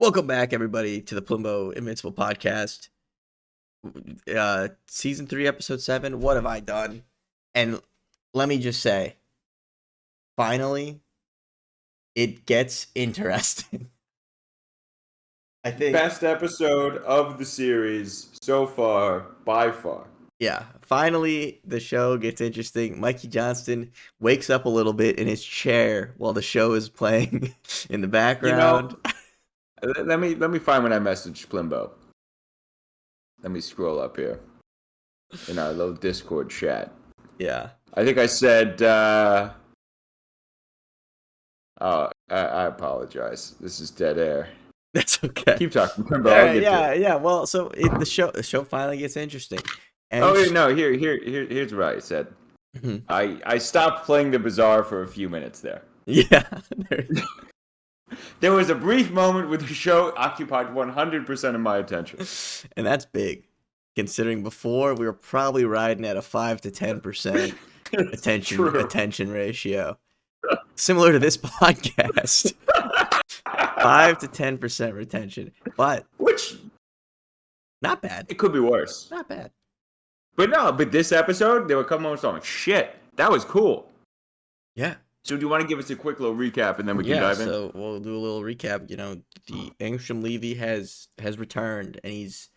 Welcome back, everybody, to the Plimbo Invincible podcast. Season 3, episode 7. What have I done? And let me just say, finally, it gets interesting. I think. Best episode of the series so far, by far. Yeah, finally, the show gets interesting. Mikey Johnston wakes up a little bit in his chair while the show is playing in the background. Let me find when I messaged Plimbo. Let me scroll up here in our little Discord chat. Yeah. I think I said, I apologize. This is dead air. That's okay. Keep talking, Plimbo. Yeah. Well, so the show finally gets interesting. And here's what I said. Mm-hmm. I stopped playing the Bazaar for a few minutes there. Yeah. There was a brief moment where the show occupied 100% of my attention. And that's big, considering before we were probably riding at a 5 to 10% attention ratio. Similar to this podcast. 5 to 10% retention. But which not bad. It could be worse. Not bad. But this episode, there were a couple moments I'm like, shit, that was cool. Yeah. So do you want to give us a quick little recap and then we can dive in? So we'll do a little recap. You know, the Angstrom Levy has returned and he's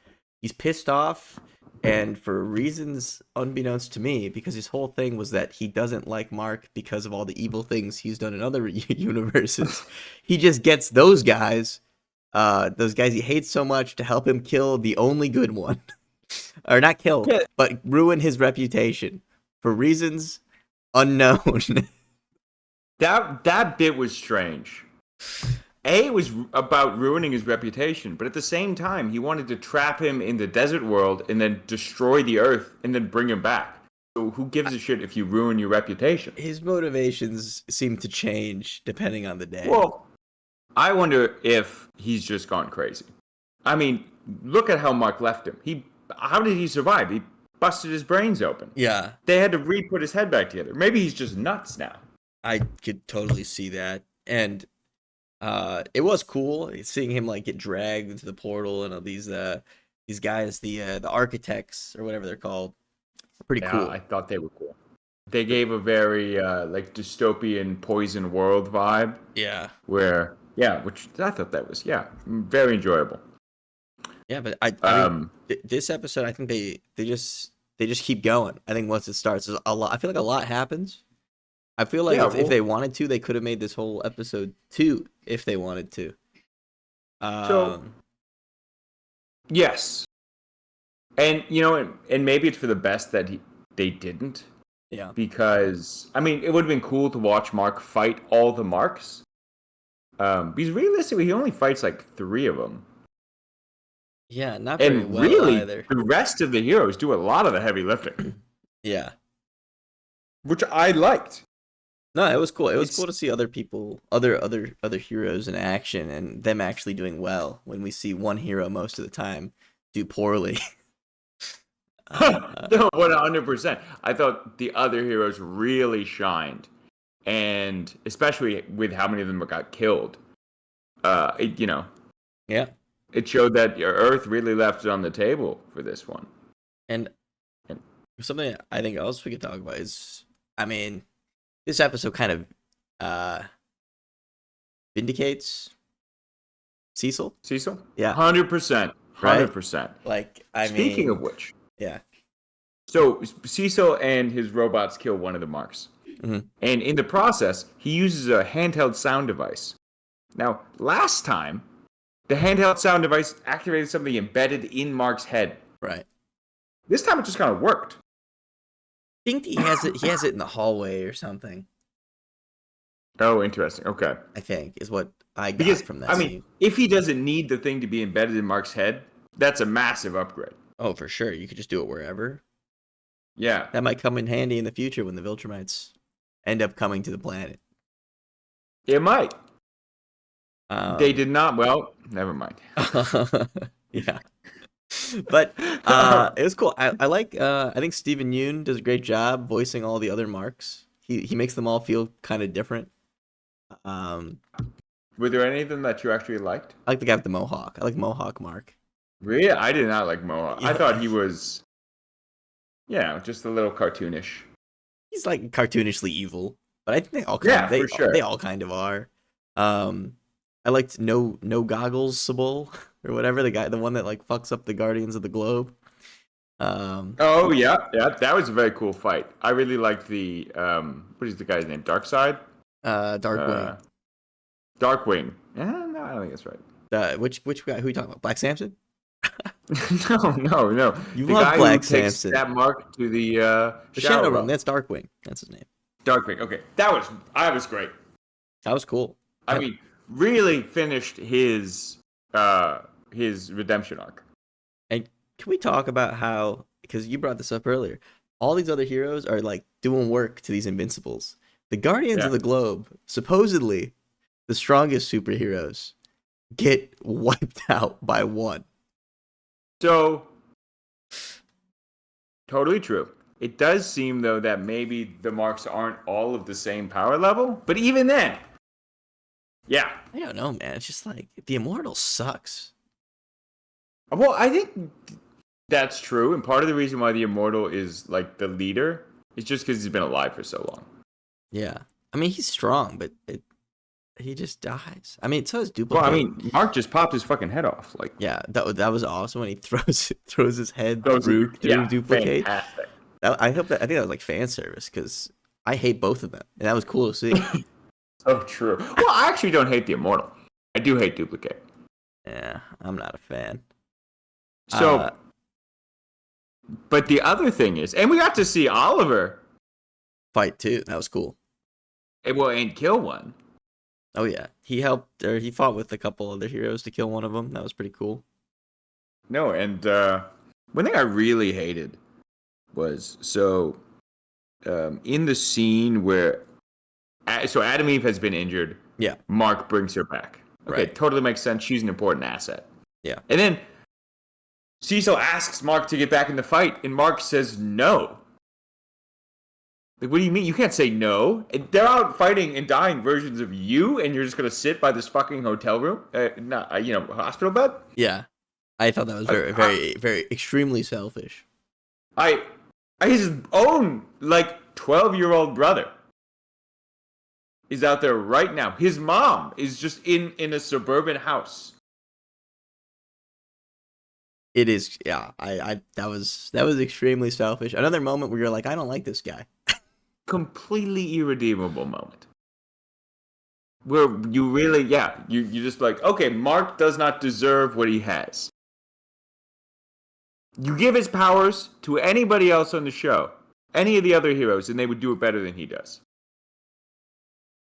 pissed off, and for reasons unbeknownst to me, because his whole thing was that he doesn't like Mark because of all the evil things he's done in other universes. He just gets those guys he hates so much to help him kill the only good one. Or not kill, but ruin his reputation for reasons unknown. That bit was strange. It was about ruining his reputation, but at the same time, he wanted to trap him in the desert world and then destroy the Earth and then bring him back. So who gives a shit if you ruin your reputation? His motivations seem to change depending on the day. Well, I wonder if he's just gone crazy. I mean, look at how Mark left him. How did he survive? He busted his brains open. Yeah. They had to re-put his head back together. Maybe he's just nuts now. I could totally see that. And it was cool seeing him like get dragged into the portal, and all these guys, the architects or whatever they're called. Pretty cool. I thought they were cool. They gave a very like dystopian Poison World vibe. Yeah. Which I thought that was very enjoyable. Yeah, but I mean, this episode, I think they just keep going. I think once it starts, there's a lot. I feel like a lot happens. I feel like if they wanted to, they could have made this whole episode 2 if they wanted to. Yes, and and maybe it's for the best that they didn't. Yeah. Because I mean, it would have been cool to watch Mark fight all the Marks. Because realistically, he only fights like 3 of them. Yeah, not very well really, either. The rest of the heroes do a lot of the heavy lifting. Yeah. Which I liked. No, it was cool. It was cool to see other people, other heroes in action, and them actually doing well. When we see one hero most of the time do poorly. No, 100%. I thought the other heroes really shined, and especially with how many of them got killed. Yeah. It showed that Earth really left it on the table for this one. And something I think else we could talk about is, I mean, this episode kind of vindicates Cecil. Cecil? Yeah. 100%. 100%. Like, Speaking of which. Yeah. So, Cecil and his robots kill one of the Marks. Mm-hmm. And in the process, he uses a handheld sound device. Now, last time, the handheld sound device activated something embedded in Mark's head. Right. This time it just kind of worked. I think he has it in the hallway or something. Oh, interesting. Okay. I think is what I got from that scene. If he doesn't need the thing to be embedded in Mark's head, that's a massive upgrade. Oh, for sure. You could just do it wherever. Yeah. That might come in handy in the future when the Viltrumites end up coming to the planet. It might. They did not. Well, never mind. Yeah. But it was cool. I think Steven Yeun does a great job voicing all the other Marks. He makes them all feel kind of different. Were there any of them that you actually liked? I like the guy with the mohawk. I like Mohawk Mark. Really? I did not like Mohawk. I Yeah. thought he was, just a little cartoonish. He's like cartoonishly evil, but I think For sure. they all kind of are. I liked no goggles Sabul or whatever, the one that like fucks up the Guardians of the Globe. Oh yeah, that was a very cool fight. I really liked the what is the guy's name? Darkseid? Darkwing. Darkwing. No, I don't think that's right. Which guy? Who are you talking about? Black Samson? No. You the love guy Black who takes Samson. that mark to the Shadow Realm. Realm. That's Darkwing. That's his name. Darkwing. Okay, that was great. That was cool. I mean, really finished his redemption arc. And can we talk about how, because you brought this up earlier, all these other heroes are like doing work to these Invincibles. The Guardians of the Globe, supposedly the strongest superheroes, get wiped out by one. So, totally true. It does seem, though, that maybe the marks aren't all of the same power level. But even then, yeah. I don't know, man. It's just like, the Immortal sucks. Well, I think that's true. And part of the reason why the Immortal is, like, the leader is just because he's been alive for so long. Yeah. I mean, he's strong, but he just dies. I mean, so is Duplicate. Well, I mean, Mark just popped his fucking head off. Like, yeah, that was awesome when he throws his head through Duplicate. Fantastic. I think that was like fan service because I hate both of them, and that was cool to see. So true. Well, I actually don't hate the Immortal. I do hate Duplicate. Yeah, I'm not a fan. So, but the other thing is, and we got to see Oliver fight too. That was cool. And kill one. Oh yeah, he fought with a couple other heroes to kill one of them. That was pretty cool. No, and one thing I really hated was in the scene where Adam Eve has been injured. Yeah. Mark brings her back. Okay, Right. Totally makes sense. She's an important asset. Yeah. And then Cecil asks Mark to get back in the fight, and Mark says no. Like, what do you mean? You can't say no. They're out fighting and dying versions of you, and you're just gonna sit by this fucking hotel room, hospital bed. Yeah, I thought that was very, very, very extremely selfish. His own 12-year-old brother is out there right now. His mom is just in a suburban house. It is, yeah. That was extremely selfish. Another moment where you're like, I don't like this guy. Completely irredeemable moment. Where you really, you're just like, okay, Mark does not deserve what he has. You give his powers to anybody else on the show, any of the other heroes, and they would do it better than he does.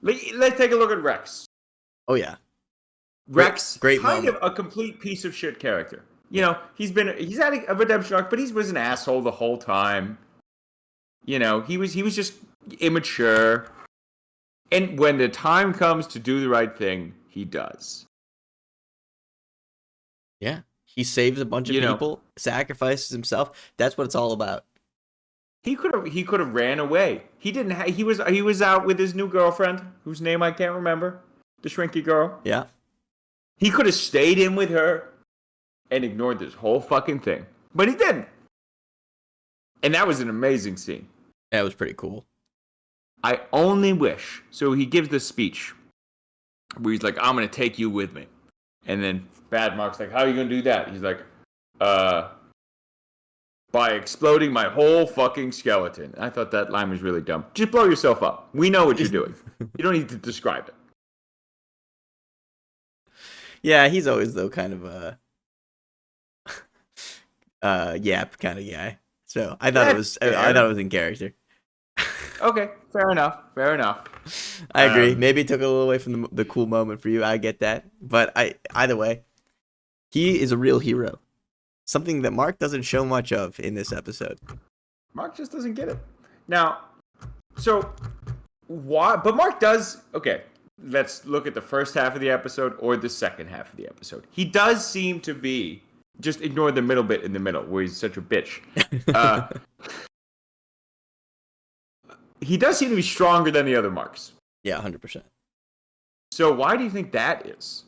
Let's take a look at Rex. Oh yeah, Rex, great kind moment. of a complete piece of shit character. You know, he's had a redemption arc, but he was an asshole the whole time. You know, he was just immature. And when the time comes to do the right thing, he does. Yeah, he saves a bunch of people, sacrifices himself. That's what it's all about. He could have ran away. He didn't. He was out with his new girlfriend, whose name I can't remember, the shrinky girl. Yeah, he could have stayed in with her and ignored this whole fucking thing, but he didn't. And that was an amazing scene. That was pretty cool. I only wish. So he gives this speech where he's like, "I'm gonna take you with me," and then Bad Mark's like, "How are you gonna do that?" He's like, by exploding my whole fucking skeleton. I thought that line was really dumb. Just blow yourself up. We know what you're doing. You don't need to describe it. Yeah, he's always though kind of a yap kind of guy. So I thought it was in character. Okay, fair enough. I agree. Maybe it took a little away from the cool moment for you. I get that, but either way, he is a real hero. Something that Mark doesn't show much of in this episode. Mark just doesn't get it. Now, so why? But Mark does. Okay, let's look at the first half of the episode or the second half of the episode. He does seem to be. Just ignore the middle bit in the middle where he's such a bitch. He does seem to be stronger than the other Marks. Yeah, 100%. So why do you think that is?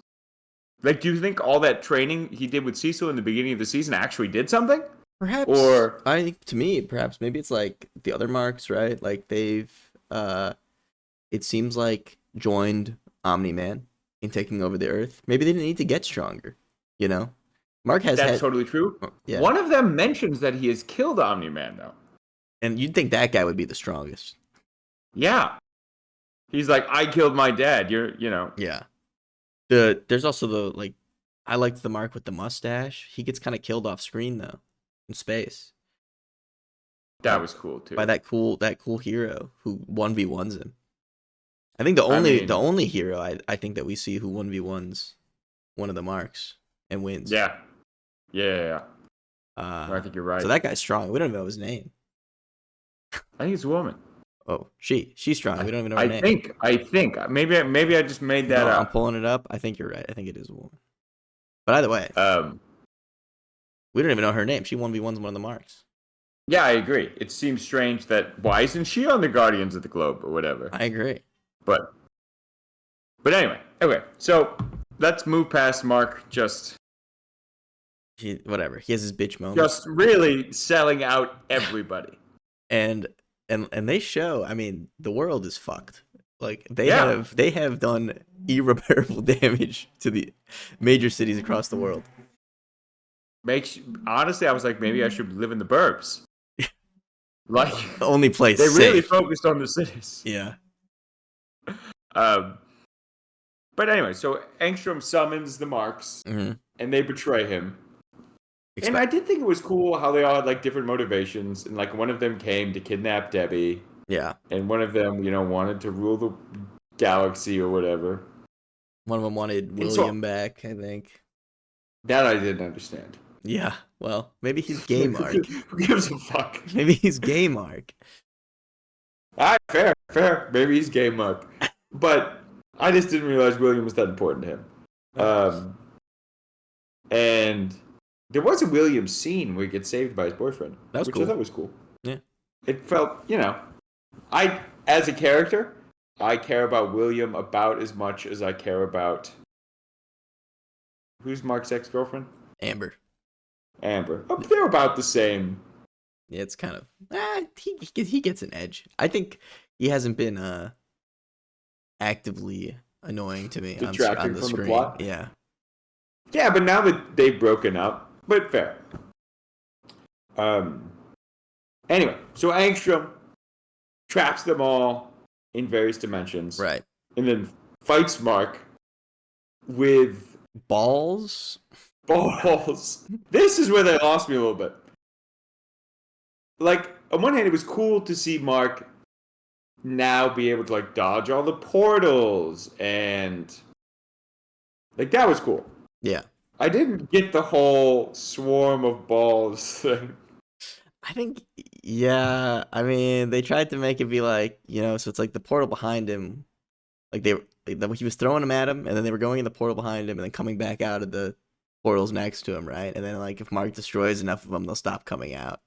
Like, do you think all that training he did with Cecil in the beginning of the season actually did something? Perhaps, Or I think to me, perhaps maybe it's like the other marks, right? Like they've, it seems like joined Omni-Man in taking over the Earth. Maybe they didn't need to get stronger, you know? Mark has that's had, totally true. yeah, One of them mentions that he has killed Omni-Man, though. and you'd think that guy would be the strongest. Yeah. He's like, I killed my dad. You're. Yeah. There's also the like, I liked the Mark with the mustache. He gets kind of killed off screen though, in space. That was cool, too. By that cool hero who 1v1s him. I think I mean, the only hero I think that we see who 1v1s one of the marks and wins. Yeah. I think you're right. So that guy's strong. We don't even know his name. I think it's a woman. Oh, she's strong. We don't even know her name. I think. Maybe I just made that up. I'm pulling it up. I think you're right. I think it is a woman. But either way, we don't even know her name. She 1v1s one of the marks. Yeah, I agree. It seems strange that why isn't she on the Guardians of the Globe or whatever? I agree. But anyway, okay. So let's move past Mark Whatever. He has his bitch moment. Just really selling out everybody. And they show, I mean, the world is fucked. Like they have done irreparable damage to the major cities across the world. Honestly, I was like, maybe I should live in the burbs. Like the only place they really safe. focused on the cities. Yeah. But anyway, so Angstrom summons the marks, and they betray him. And I did think it was cool how they all had like different motivations, and like one of them came to kidnap Debbie. Yeah. And one of them, wanted to rule the galaxy or whatever. One of them wanted William back, I think. That I didn't understand. Yeah. Well, maybe he's gay, Mark. Who gives a fuck? Maybe he's gay, Mark. Fair. Maybe he's gay, Mark. But I just didn't realize William was that important to him. And there was a William scene where he gets saved by his boyfriend. That was which cool. I thought was cool. Yeah. It felt, as a character, I care about William about as much as I care about... Who's Mark's ex-girlfriend? Amber. They're about the same. Yeah, it's kind of... he gets an edge. I think he hasn't been actively annoying to me on the screen. The plot? Yeah. Yeah, but now that they've broken up, but fair. Anyway, so Angstrom traps them all in various dimensions. Right. And then fights Mark with... Balls? This is where they lost me a little bit. Like, on one hand, it was cool to see Mark now be able to, like, dodge all the portals, and... Like, that was cool. Yeah. I didn't get the whole swarm of balls thing. I think, yeah, I mean, they tried to make it be like, so it's like the portal behind him, like he was throwing them at him, and then they were going in the portal behind him, and then coming back out of the portals next to him, right? And then, like, if Mark destroys enough of them, they'll stop coming out.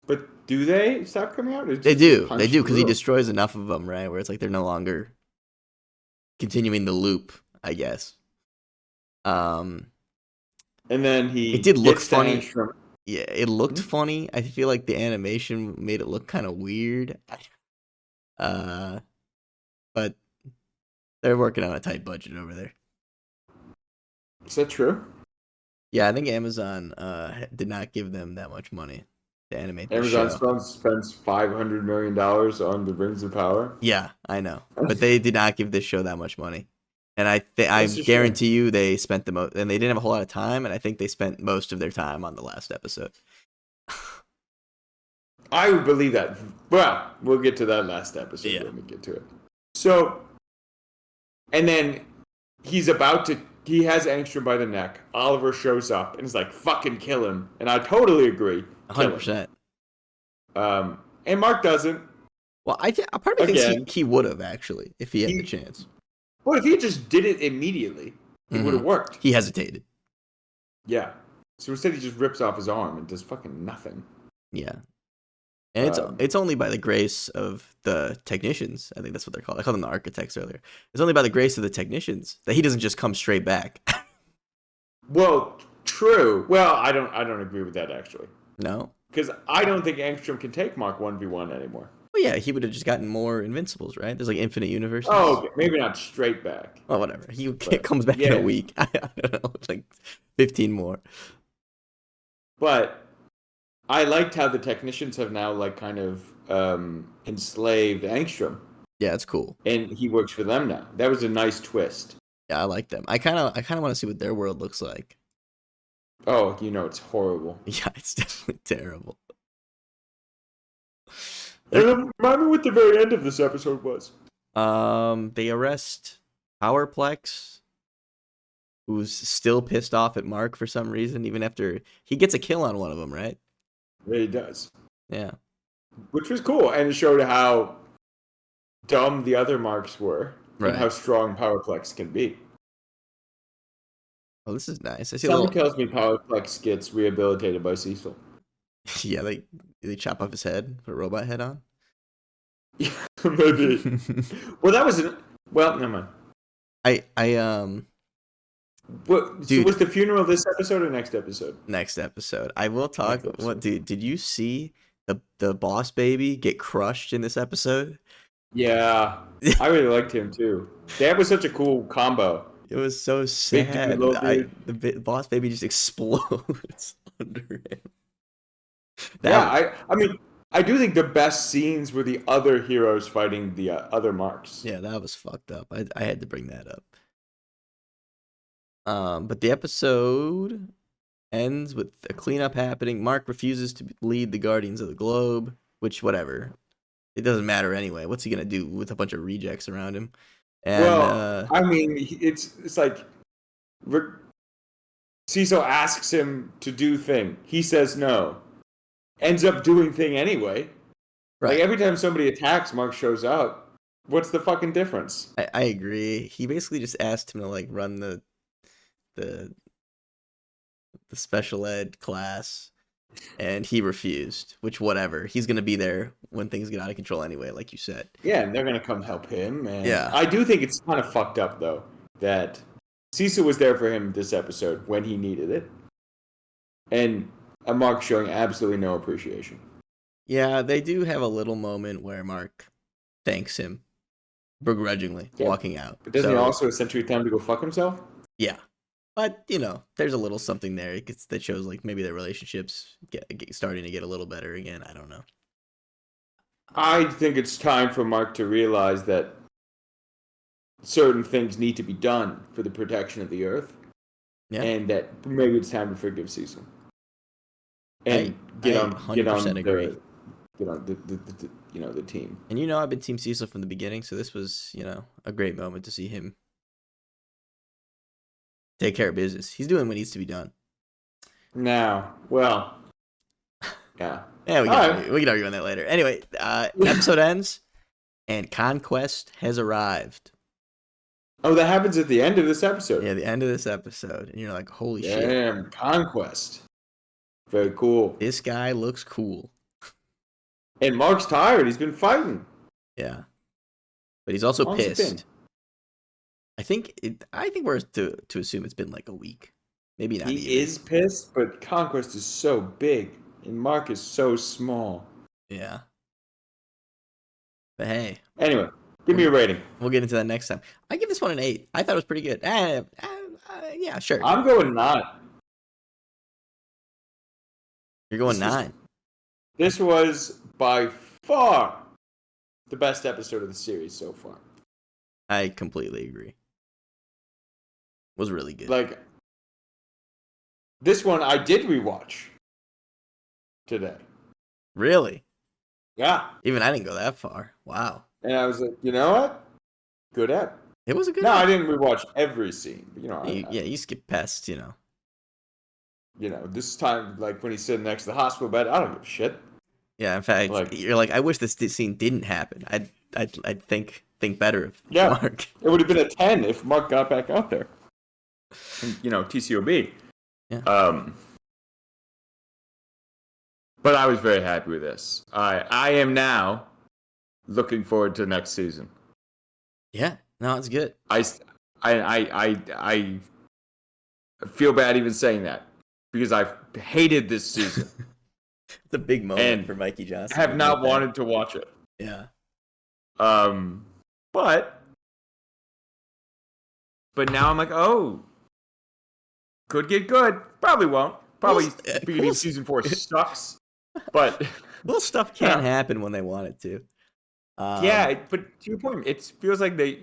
But do they stop coming out? They do, because he destroys enough of them, right? Where it's like they're no longer continuing the loop, I guess. And then it did look funny. Yeah, it looked funny. I feel like the animation made it look kind of weird. But they're working on a tight budget over there. Is that true? Yeah, I think Amazon did not give them that much money to animate the show. Amazon spends $500 million on the Rings of Power. Yeah, I know. But they did not give this show that much money. And I guarantee you they spent the most, and they didn't have a whole lot of time, and I think they spent most of their time on the last episode. I would believe that. Well, we'll get to that last episode when we get to it. So, and then he has Angstrom by the neck. Oliver shows up and is like, fucking kill him. And I totally agree. 100%. And Mark doesn't. Well, part of me thinks he would have, actually, if he had the chance. Well, if he just did it immediately, it would have worked. He hesitated. Yeah. So instead he just rips off his arm and does fucking nothing. Yeah. And Um, it's only by the grace of the technicians. I think that's what they're called. I called them the architects earlier. It's only by the grace of the technicians that he doesn't just come straight back. well, true. Well, I don't agree with that actually, No. because I don't think Angstrom can take Mark 1v1 anymore. Well, yeah, he would have just gotten more Invincibles, right? There's like infinite universes. Oh, okay. Maybe not straight back. Well, whatever. He But, comes back in yeah. a week. I don't know, like 15 more. But I liked how the technicians have now like kind of enslaved Angstrom, Yeah, it's cool. and he works for them now. That was a nice twist. Yeah, I like them. I kind of want to see what their world looks like. Oh, it's horrible. Yeah, it's definitely terrible. And remind me what the very end of this episode was. They arrest Powerplex, who's still pissed off at Mark for some reason, even after he gets a kill on one of them, right? Yeah, he does. Yeah. Which was cool, and it showed how dumb the other marks were, Right. and how strong Powerplex can be. Oh, this is nice. I see Someone tells me Powerplex gets rehabilitated by Cecil. Yeah, they chop off his head, put a robot head on. Yeah, maybe. Well, that was well, never mind. What, Dude. so was the funeral this episode or next episode? Next episode. I will talk. Next episode. What, dude? Did you see the boss baby get crushed in this episode? Yeah, I really liked him too. That was such a cool combo. It was so Big sad. dude, little dude. The boss baby just explodes under him. Yeah, I mean, I do think the best scenes were the other heroes fighting the other marks. Yeah, that was fucked up. I had to bring that up. But the episode ends with a cleanup happening. Mark refuses to lead the Guardians of the Globe, which, whatever. It doesn't matter anyway. What's he gonna do with a bunch of rejects around him? And, well, I mean, it's like Cecil asks him to do thing. He says no. Ends up doing thing anyway. right. Like every time somebody attacks, Mark shows up. What's the fucking difference? I agree. He basically just asked him to like run the special ed class, and he refused. Which, whatever. He's gonna be there when things get out of control anyway, like you said. Yeah, and they're gonna come help him. And Yeah. I do think it's kind of fucked up though that Cecil was there for him this episode when he needed it, and Mark showing absolutely no appreciation. Yeah, they do have a little moment where Mark thanks him begrudgingly, walking out. But doesn't he also essentially tell him to go fuck himself? Yeah. But, there's a little something there that shows, like, maybe their relationships starting to get a little better again. I don't know. I think it's time for Mark to realize that certain things need to be done for the protection of the Earth. Yeah. And that maybe it's time to forgive Cecil. And I get on 100% agree. the team. And I've been Team Cecil from the beginning, so this was, a great moment to see him take care of business. He's doing what needs to be done. Now, well, yeah. Yeah, we can argue on that later. Anyway, episode ends, and Conquest has arrived. Oh, that happens at the end of this episode. Yeah, the end of this episode, and you're like, holy shit. Damn, Conquest. Very cool. This guy looks cool. And Mark's tired. He's been fighting. Yeah. But he's also pissed. I think we're to assume it's been like a week. Maybe not. He is pissed, but Conquest is so big, and Mark is so small. Yeah. But hey. Anyway, give me a rating. We'll get into that next time. I give this one an 8. I thought it was pretty good. Yeah, sure. I'm going 9. You're going 9. This was by far the best episode of the series so far. I completely agree. It was really good. Like, this one I did rewatch today. Really? Yeah. Even I didn't go that far. Wow. And I was like, you know what? Good ep. It was a good No, ep. I didn't rewatch every scene. But, you skip past, this time, like, when he's sitting next to the hospital bed, I don't give a shit. Yeah, in fact, you're like, I wish this scene didn't happen. I'd think better of Mark. It would have been a 10 if Mark got back out there. And, TCOB. Yeah. But I was very happy with this. I am now looking forward to next season. Yeah, no, it's good. I feel bad even saying that because I've hated this season. It's a big moment And for Mikey Johnston. have not wanted to watch it. Yeah. But now I'm like, oh, could get good. Probably won't. Probably beginning of season 4 sucks. But cool stuff can happen when they want it to. Yeah, but to your point, it feels like they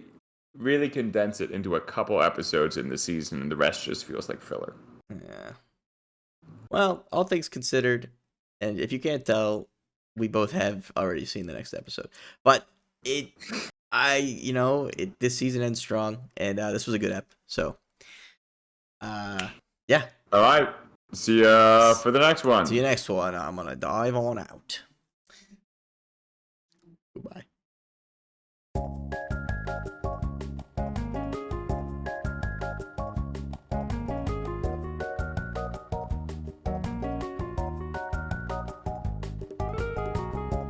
really condense it into a couple episodes in the season, and the rest just feels like filler. Yeah. Well, all things considered, and if you can't tell, we both have already seen the next episode. But this season ends strong, and this was a good ep. So, yeah. All right. See ya for the next one. See you next one. I'm gonna dive on out.